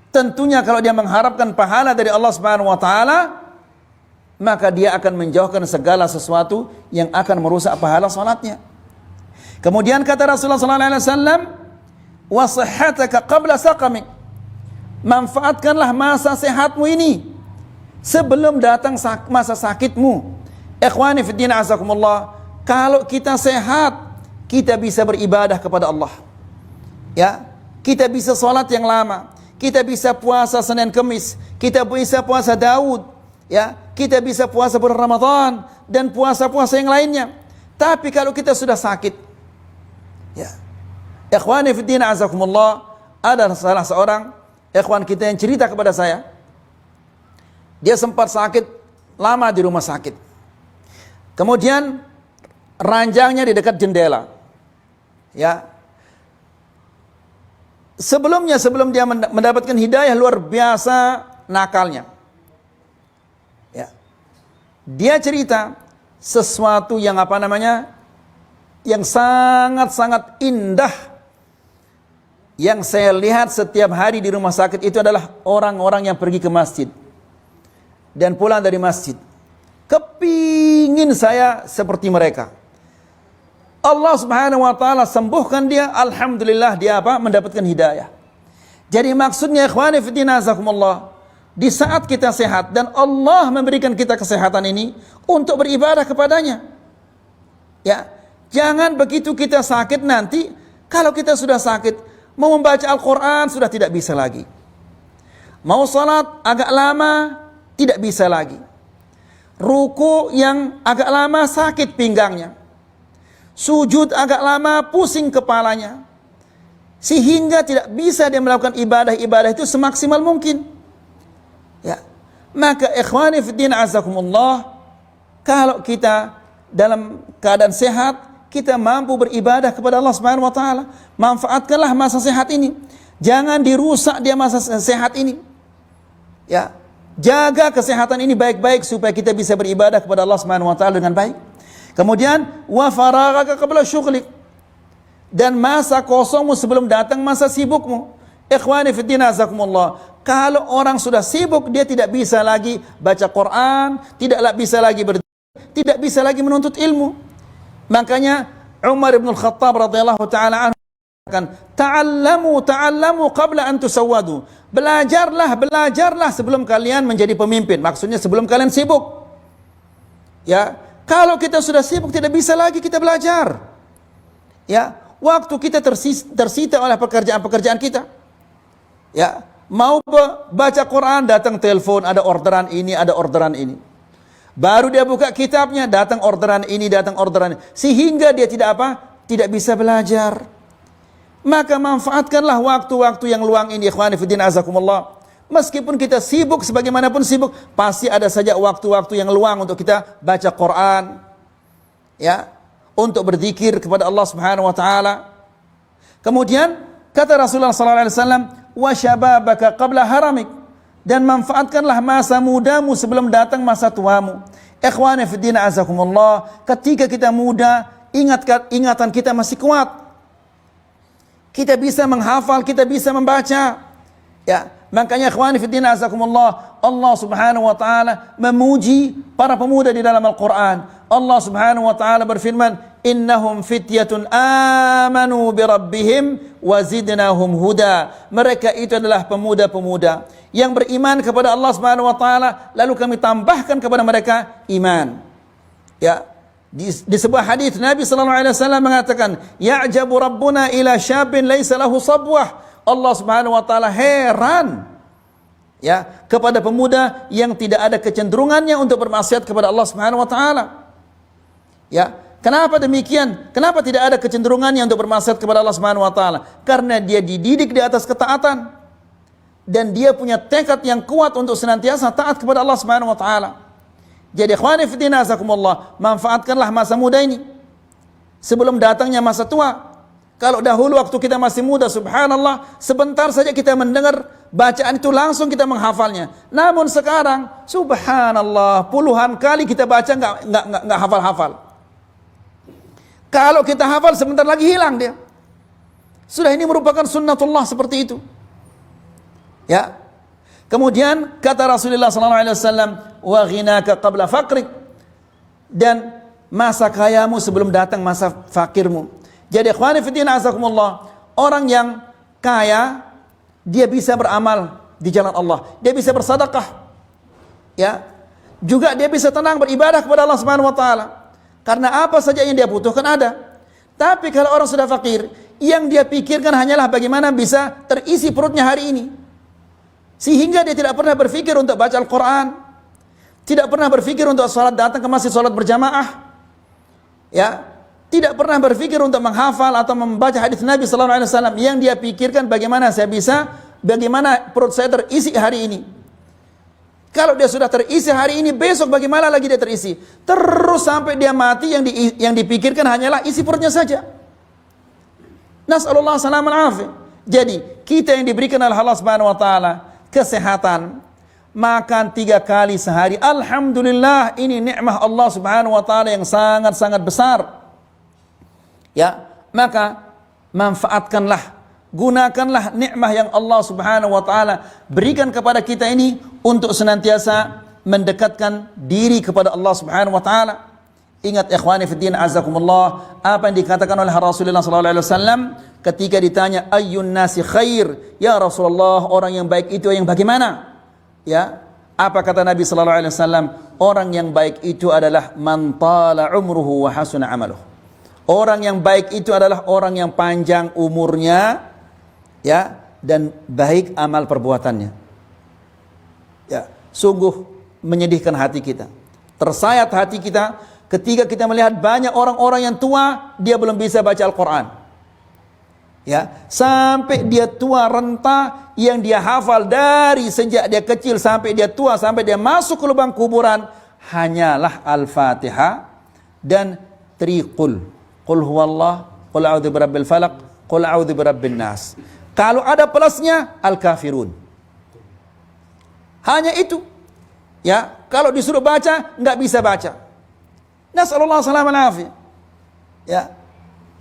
Tentunya kalau dia mengharapkan pahala dari Allah Subhanahu wa taala, maka dia akan menjauhkan segala sesuatu yang akan merusak pahala salatnya. Kemudian kata Rasulullah sallallahu alaihi wasallam, "Wa sihhataka qabla saqamik." Manfaatkanlah masa sehatmu ini sebelum datang masa sakitmu. Ikhwani fi din azakumullah, kalau kita sehat, kita bisa beribadah kepada Allah. Ya, kita bisa salat yang lama, kita bisa puasa Senin Kemis, kita bisa puasa Daud, ya, kita bisa puasa bulan Ramadan dan puasa-puasa yang lainnya. Tapi kalau kita sudah sakit, ya, ikhwani fi din azakumullah, ada salah seorang ikhwan kita yang cerita kepada saya, dia sempat sakit lama di rumah sakit. Kemudian ranjangnya di dekat jendela. Ya. Sebelum dia mendapatkan hidayah luar biasa nakalnya. Ya. Dia cerita sesuatu yang yang sangat-sangat indah yang saya lihat setiap hari di rumah sakit itu adalah orang-orang yang pergi ke masjid dan pulang dari masjid. Kepingin saya seperti mereka. Allah Subhanahu wa taala sembuhkan dia, alhamdulillah dia mendapatkan hidayah. Jadi maksudnya ikhwani fi din azakumullah, di saat kita sehat dan Allah memberikan kita kesehatan ini untuk beribadah kepadanya. Ya, jangan begitu kita sakit nanti, kalau kita sudah sakit mau membaca Al-Quran sudah tidak bisa lagi. Mau salat agak lama tidak bisa lagi. Ruku yang agak lama sakit pinggangnya. Sujud agak lama pusing kepalanya. Sehingga tidak bisa dia melakukan ibadah-ibadah itu semaksimal mungkin. Ya. Maka ikhwani fiddin azakumullah, kalau kita dalam keadaan sehat, kita mampu beribadah kepada Allah Subhanahu wa taala, manfaatkanlah masa sehat ini. Jangan dirusak dia masa sehat ini. Ya. Jaga kesehatan ini baik-baik supaya kita bisa beribadah kepada Allah Subhanahu wa taala dengan baik. Kemudian wa faraghaka qabla syughlik. Dan masa kosongmu sebelum datang masa sibukmu. Ikhwani fiddin azakumullah, kalau orang sudah sibuk dia tidak bisa lagi baca Quran, tidak bisa lagi menuntut ilmu. Makanya Umar bin Khattab radhiyallahu taala anhu mengatakan, ta'allamu qabla an tusawwadu. Belajarlah sebelum kalian menjadi pemimpin. Maksudnya sebelum kalian sibuk. Ya, kalau kita sudah sibuk tidak bisa lagi kita belajar. Ya, waktu kita tersita oleh pekerjaan-pekerjaan kita. Ya, mau baca Quran datang telepon, ada orderan ini. Baru dia buka kitabnya, datang orderan ini. Sehingga dia tidak bisa belajar. Maka manfaatkanlah waktu-waktu yang luang ini, ikhwani fiddin azakumullah. Meskipun kita sibuk, sebagaimanapun sibuk, pasti ada saja waktu-waktu yang luang untuk kita baca Quran. Ya, untuk berzikir kepada Allah Subhanahu wa taala. Kemudian kata Rasulullah sallallahu alaihi wasallam, "Wa syababaka qabla haramik." Dan manfaatkanlah masa mudamu sebelum datang masa tuamu. Ikhwani fiddin azakumullah, ketika kita muda, ingatan kita masih kuat. Kita bisa menghafal, kita bisa membaca. Ya, makanya ikhwani fiddin azakumullah, Allah Subhanahu wa taala memuji para pemuda di dalam Al-Qur'an. Allah Subhanahu wa taala berfirman, "Innahum fityatun amanu bi rabbihim wa zidnahum huda." Mereka itu adalah pemuda-pemuda yang beriman kepada Allah Subhanahu wa taala, lalu kami tambahkan kepada mereka iman. Ya, di sebuah hadis Nabi sallallahu alaihi wasallam mengatakan, "Ya'jabu rabbuna ila syabin laisa lahu sabwah." Allah Subhanahu wa taala heran ya kepada pemuda yang tidak ada kecenderungannya untuk bermaksiat kepada Allah Subhanahu wa taala. Ya, kenapa demikian? Kenapa tidak ada kecenderungannya untuk bermaksiat kepada Allah Subhanahu wa taala? Karena dia dididik di atas ketaatan. dan dia punya tekad yang kuat untuk senantiasa taat kepada Allah Subhanahu wa taala. Jadi ikhwani fi din azakumullah, manfaatkanlah masa muda ini sebelum datangnya masa tua. Kalau dahulu waktu kita masih muda, subhanallah, sebentar saja kita mendengar bacaan itu langsung kita menghafalnya. Namun sekarang, subhanallah, puluhan kali kita baca nggak hafal-hafal. Kalau kita hafal sebentar lagi hilang dia. Sudah, ini merupakan sunnatullah seperti itu. Ya. Kemudian kata Rasulullah sallallahu alaihi wasallam, "Wa ghinaka qabla faqrik." Dan masa kayamu sebelum datang masa fakirmu. Jadi ikhwani fillah azakumullah, orang yang kaya dia bisa beramal di jalan Allah, dia bisa bersedekah. Ya. Juga dia bisa tenang beribadah kepada Allah Subhanahu wa taala. Karena apa saja yang dia butuhkan ada. Tapi kalau orang sudah fakir, yang dia pikirkan hanyalah bagaimana bisa terisi perutnya hari ini. Sehingga dia tidak pernah berpikir untuk baca Al-Quran, tidak pernah berpikir untuk salat, datang ke masjid salat berjamaah, ya, tidak pernah berpikir untuk menghafal atau membaca hadis Nabi sallallahu alaihi wasallam. Yang dia pikirkan bagaimana saya bisa, bagaimana perut saya terisi hari ini. Kalau dia sudah terisi hari ini, besok bagaimana lagi dia terisi? Terus sampai dia mati, yang dipikirkan hanyalah isi perutnya saja. Nas'alullah salam al-afiyah. Jadi kita yang diberikan oleh Allah Subhanahu wa taala kesehatan, makan 3 kali sehari, alhamdulillah, ini nikmat Allah Subhanahu wa taala yang sangat-sangat besar. Ya, maka manfaatkanlah, gunakanlah nikmat yang Allah Subhanahu wa taala berikan kepada kita ini untuk senantiasa mendekatkan diri kepada Allah Subhanahu wa taala. Ingat ikhwani fiddin azakumullah, apa yang dikatakan oleh Rasulullah sallallahu alaihi wasallam ketika ditanya ayyun nasi khair, ya Rasulullah, orang yang baik itu yang bagaimana? Ya, apa kata Nabi sallallahu alaihi wasallam? Orang yang baik itu adalah man tala umruhu wa hasuna amaluh. Orang yang baik itu adalah orang yang panjang umurnya, ya, dan baik amal perbuatannya. Ya, sungguh menyedihkan hati kita, tersayat hati kita ketika kita melihat banyak orang-orang yang tua, dia belum bisa baca Al-Quran. Ya, sampai dia tua renta, yang dia hafal dari sejak dia kecil sampai dia tua, sampai dia masuk ke lubang kuburan, hanyalah Al-Fatihah dan 3 qul. Qul huwallah, qul a'udzu birabbil falaq, qul a'udzu birabbin nas. Kalau ada plusnya, Al-Kafirun. Hanya itu. Ya, kalau disuruh baca, nggak bisa baca. Nas'alullah salam al-afiyah. Ya.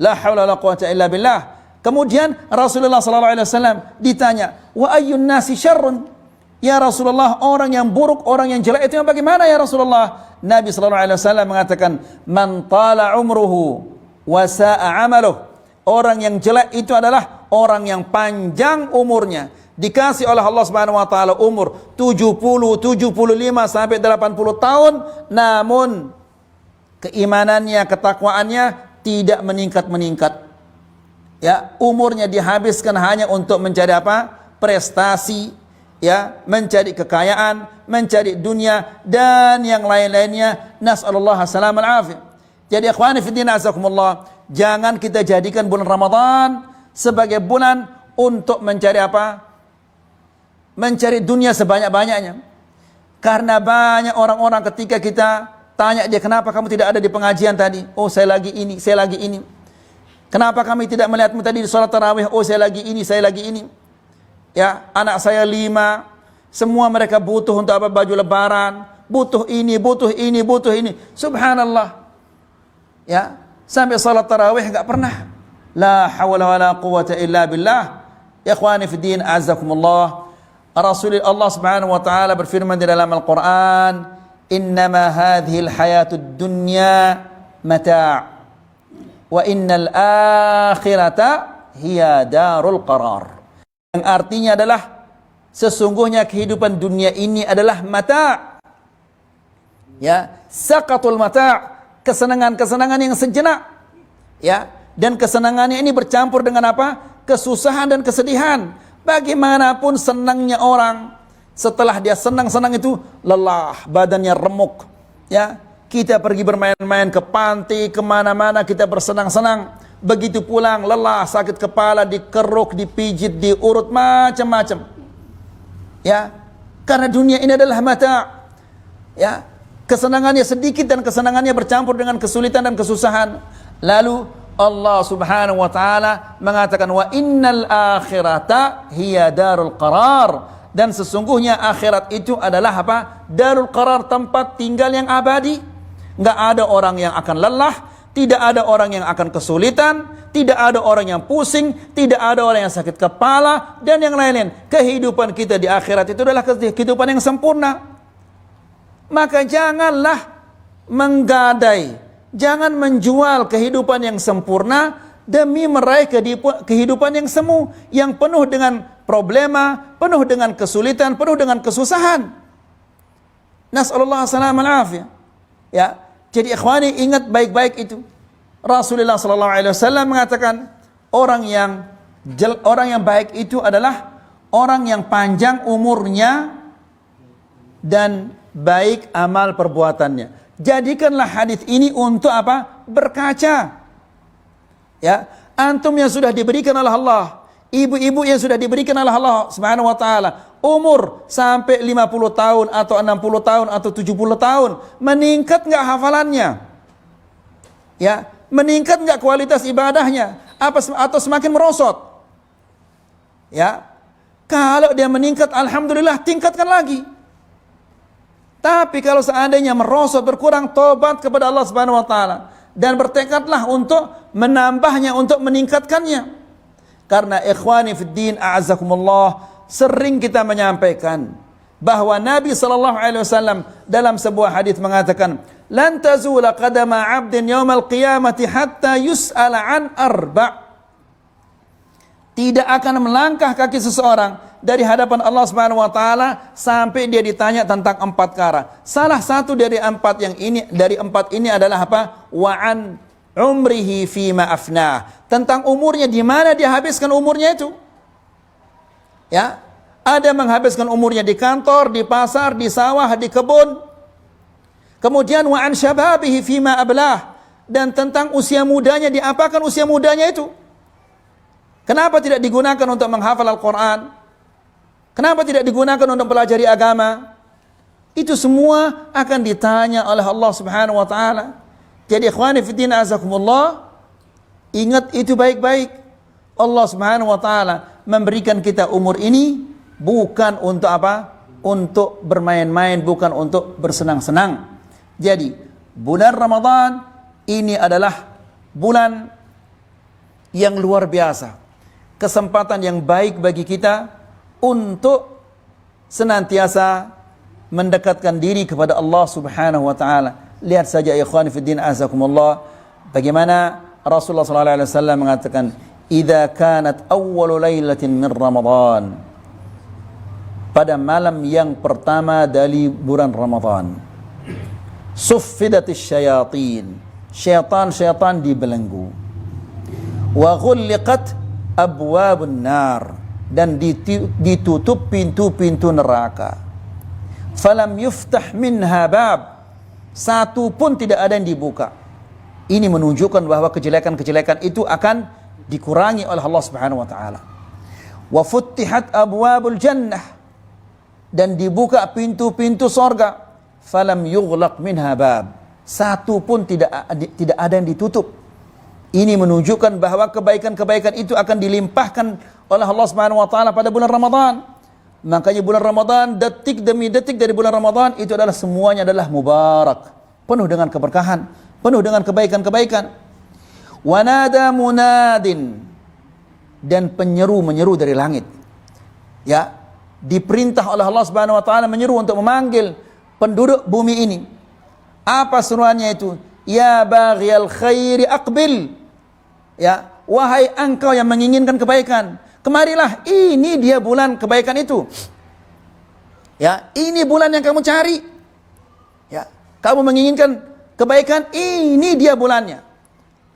La haula la quwata illa billah. Kemudian Rasulullah sallallahu alaihi wasallam ditanya, "Wa ayyun nasi syarrun?" Ya Rasulullah, orang yang buruk, orang yang jelek itu yang bagaimana ya Rasulullah? Nabi sallallahu alaihi wasallam mengatakan, "Man tala umruhu wa sa'a 'amaluh." Orang yang jelek itu adalah orang yang panjang umurnya, dikasih oleh Allah Subhanahu wa taala umur 70, 75 sampai 80 tahun, namun keimanannya, ketakwaannya tidak meningkat-meningkat. Ya, umurnya dihabiskan hanya untuk mencari apa? Prestasi, ya, mencari kekayaan, mencari dunia dan yang lain-lainnya. Nas'alullah salam al-afiyah. Jadi ikhwani fiddin azakumullah, jangan kita jadikan bulan Ramadan sebagai bulan untuk mencari apa? Mencari dunia sebanyak-banyaknya. Karena banyak orang-orang ketika kita tanya dia, kenapa kamu tidak ada di pengajian tadi? Oh, saya lagi ini, saya lagi ini. Kenapa kami tidak melihatmu tadi di sholat tarawih? Oh, saya lagi ini, saya lagi ini. Ya, anak saya 5, semua mereka butuh untuk apa? Baju lebaran, butuh ini, butuh ini, butuh ini. Subhanallah. Ya, sampai sholat tarawih enggak pernah. La hawla wala quwwata illa billah. Ya ikhwani fi din, azakumullah. Rasulullah Allah Subhanahu wa taala berfirman di dalam Al-Qur'an, "Innama hadhil hayatud dunya mata'. Wa innal akhirata hiya darul qarar." Yang artinya adalah sesungguhnya kehidupan dunia ini adalah mata'. Ya, saqatul mata', kesenangan-kesenangan yang sejenak. Ya, dan kesenangannya ini bercampur dengan apa? Kesusahan dan kesedihan. Bagaimanapun senangnya orang, setelah dia senang-senang itu lelah, badannya remuk. Ya, kita pergi bermain-main ke pantai, kemana-mana kita bersenang-senang. Begitu pulang lelah, sakit kepala, dikeruk, dipijit, diurut, macam-macam. Ya, karena dunia ini adalah mata. Ya, kesenangannya sedikit dan kesenangannya bercampur dengan kesulitan dan kesusahan. Lalu Allah Subhanahu wa taala mengatakan wa innal akhirata hiya darul qarar, dan sesungguhnya akhirat itu adalah apa? Darul qarar, tempat tinggal yang abadi. Enggak ada orang yang akan lelah, tidak ada orang yang akan kesulitan, tidak ada orang yang pusing, tidak ada orang yang sakit kepala dan yang lain-lain. Kehidupan kita di akhirat itu adalah kehidupan yang sempurna. Maka janganlah menggadai, jangan menjual kehidupan yang sempurna demi meraih kehidupan yang semu, yang penuh dengan problema, penuh dengan kesulitan, penuh dengan kesusahan. Nas'alullah salam al-afiyah. Ya, jadi ikhwani, ingat baik-baik itu. Rasulullah sallallahu alaihi wasallam mengatakan orang yang baik itu adalah orang yang panjang umurnya dan baik amal perbuatannya. Jadikanlah hadis ini untuk apa? Berkaca. Ya, antum yang sudah diberikan oleh Allah, ibu-ibu yang sudah diberikan oleh Allah Subhanahu wa taala umur sampai 50 tahun atau 60 tahun atau 70 tahun, meningkat enggak hafalannya? Ya, meningkat enggak kualitas ibadahnya? Atau semakin merosot? Ya. Kalau dia meningkat, alhamdulillah, tingkatkan lagi. Tapi kalau seandainya merosot, berkurang, tobat kepada Allah Subhanahu wa taala dan bertekadlah untuk menambahnya, untuk meningkatkannya. Karena ikhwani fid din a'azzakumullah, sering kita menyampaikan bahwa Nabi sallallahu alaihi wasallam dalam sebuah hadis mengatakan, "Lan tazula qadama 'abdin yaumal qiyamati hatta yus'ala an arba'." Tidak akan melangkah kaki seseorang dari hadapan Allah Subhanahu wa taala sampai dia ditanya tentang 4 perkara. Salah satu dari 4 ini adalah apa? Wa an umrihi fima afnah. Tentang umurnya, di mana dia habiskan umurnya itu. Ya, ada menghabiskan umurnya di kantor, di pasar, di sawah, di kebun. Kemudian wa an syababihi fima ablah, dan tentang usia mudanya, diapakan usia mudanya itu? Kenapa tidak digunakan untuk menghafal Al-Quran? Kenapa tidak digunakan untuk pelajari agama? Itu semua akan ditanya oleh Allah Subhanahu wa taala. Jadi ikhwani fiddin azakumullah, ingat itu baik-baik. Allah Subhanahu wa taala memberikan kita umur ini bukan untuk apa? Untuk bermain-main, bukan untuk bersenang-senang. Jadi bulan Ramadan ini adalah bulan yang luar biasa. Kesempatan yang baik bagi kita untuk senantiasa mendekatkan diri kepada Allah Subhanahu wa taala. Lihat saja ikhwan fillah azakumullah, bagaimana Rasulullah sallallahu alaihi wasallam mengatakan, "Idza kanat awwalu lailatin min Ramadan." Pada malam yang pertama dari bulan Ramadan, suffidatis syayatin, syaitan-syaitan dibelenggu. Wa ghulliqat abwabun nar, dan ditutup pintu-pintu neraka. Falam yuftah minha bab, satu pun tidak ada yang dibuka. Ini menunjukkan bahwa kejelekan-kejelekan itu akan dikurangi oleh Allah Subhanahu wa taala. Wa futtihat abwabul jannah, dan dibuka pintu-pintu surga. Falam yughlaq minha bab, satu pun tidak ada yang ditutup. Ini menunjukkan bahwa kebaikan-kebaikan itu akan dilimpahkan oleh Allah Subhanahu wa taala pada bulan Ramadan. Makanya bulan Ramadan, detik demi detik dari bulan Ramadan itu adalah semuanya adalah mubarak, penuh dengan keberkahan, penuh dengan kebaikan-kebaikan. Wa nada munadin, dan penyeru menyeru dari langit. Ya, diperintah oleh Allah Subhanahu wa taala menyeru untuk memanggil penduduk bumi ini. Apa seruannya itu? Ya baghiyal khairi aqbil. Ya, wahai engkau yang menginginkan kebaikan, kemarilah, ini dia bulan kebaikan itu. Ya, ini bulan yang kamu cari. Ya, kamu menginginkan kebaikan, ini dia bulannya.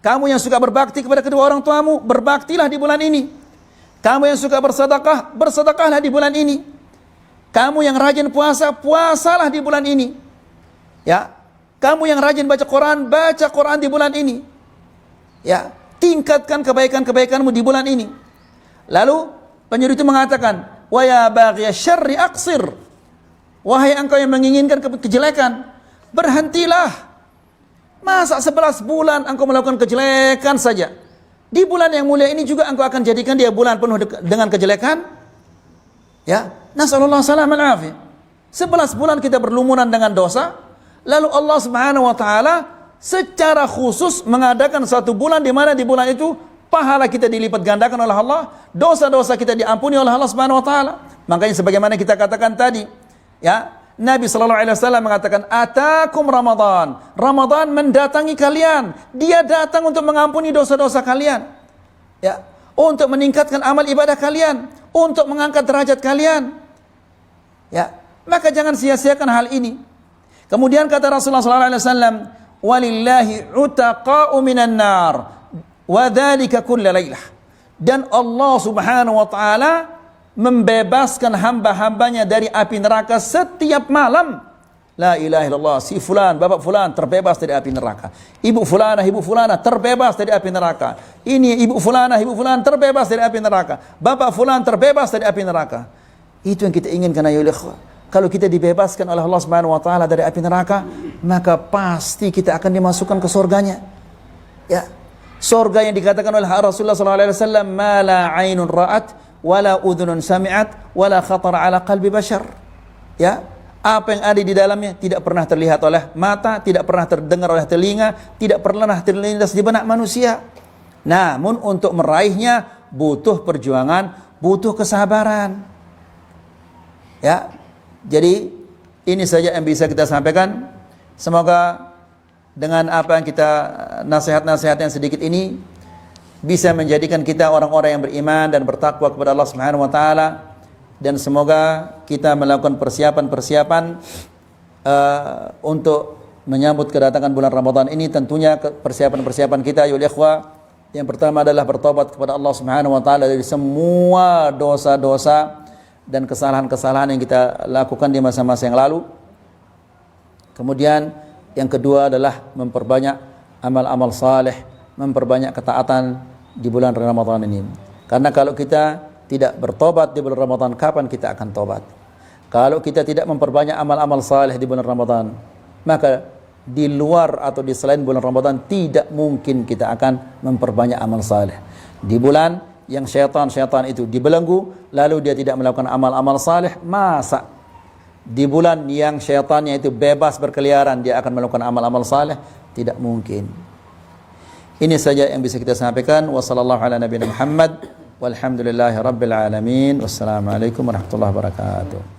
Kamu yang suka berbakti kepada kedua orang tuamu, berbaktilah di bulan ini. Kamu yang suka bersedekah, bersedekahlah di bulan ini. Kamu yang rajin puasa, puasalah di bulan ini. Ya, kamu yang rajin baca Quran, baca Quran di bulan ini. Ya, tingkatkan kebaikan-kebaikanmu di bulan ini. Lalu penyeru itu mengatakan, wa ya baghiya syarri aqsir. Wahai engkau yang menginginkan kejelekan, berhentilah. Masa 11 bulan engkau melakukan kejelekan saja? Di bulan yang mulia ini juga engkau akan jadikan dia bulan penuh dengan kejelekan? Ya, nasallallahu salam al-afiyah. 11 bulan kita berlumuran dengan dosa, lalu Allah Subhanahu wa taala secara khusus mengadakan satu bulan di mana di bulan itu pahala kita dilipat gandakan oleh Allah, dosa-dosa kita diampuni oleh Allah Subhanahu wa taala. Makanya sebagaimana kita katakan tadi, ya, Nabi sallallahu alaihi wasallam mengatakan, "Atakum Ramadan." Ramadan mendatangi kalian. Dia datang untuk mengampuni dosa-dosa kalian. Ya, untuk meningkatkan amal ibadah kalian, untuk mengangkat derajat kalian. Ya, maka jangan sia-siakan hal ini. Kemudian kata Rasulullah sallallahu alaihi wasallam, "Walillahi utaqa'u minan nar, wa dzalika kulla lailah." Dan Allah Subhanahu wa taala membebaskan hamba-hambanya dari api neraka setiap malam. La ilaha illallah, si fulan, bapak fulan terbebas dari api neraka. Ibu fulana terbebas dari api neraka. Ini ibu fulana terbebas dari api neraka. Bapak fulan terbebas dari api neraka. Itu yang kita inginkan ayo ikhwah. Kalau kita dibebaskan oleh Allah Subhanahu wa taala dari api neraka, maka pasti kita akan dimasukkan ke surganya. Ya. Surga yang dikatakan oleh Rasulullah sallallahu alaihi wasallam, "Ma la 'ainun ra'at wala udhunun sami'at wala khatar ala qalbi bashar." Ya, apa yang ada di dalamnya tidak pernah terlihat oleh mata, tidak pernah terdengar oleh telinga, tidak pernah terlintas di benak manusia. Namun untuk meraihnya butuh perjuangan, butuh kesabaran. Ya. Jadi ini saja yang bisa kita sampaikan. Semoga dengan apa yang kita nasihat-nasihat yang sedikit ini bisa menjadikan kita orang-orang yang beriman dan bertakwa kepada Allah Subhanahu wa taala, dan semoga kita melakukan persiapan-persiapan untuk menyambut kedatangan bulan Ramadan ini. Tentunya persiapan-persiapan kita ya ikhwah, yang pertama adalah bertobat kepada Allah Subhanahu wa taala dari semua dosa-dosa dan kesalahan-kesalahan yang kita lakukan di masa-masa yang lalu. Kemudian yang kedua adalah memperbanyak amal-amal saleh, memperbanyak ketaatan di bulan Ramadan ini. Karena kalau kita tidak bertobat di bulan Ramadan, kapan kita akan tobat? Kalau kita tidak memperbanyak amal-amal saleh di bulan Ramadan, maka di luar atau di selain bulan Ramadan tidak mungkin kita akan memperbanyak amal saleh. Di bulan yang syaitan itu dibelenggu, lalu dia tidak melakukan amal-amal saleh, masa di bulan yang syaitannya itu bebas berkeliaran dia akan melakukan amal-amal saleh? Tidak mungkin. Ini saja yang bisa kita sampaikan. Wassallallahu ala nabiyina Muhammad walhamdulillahi rabbil alamin. Wassalamualaikum warahmatullahi wabarakatuh.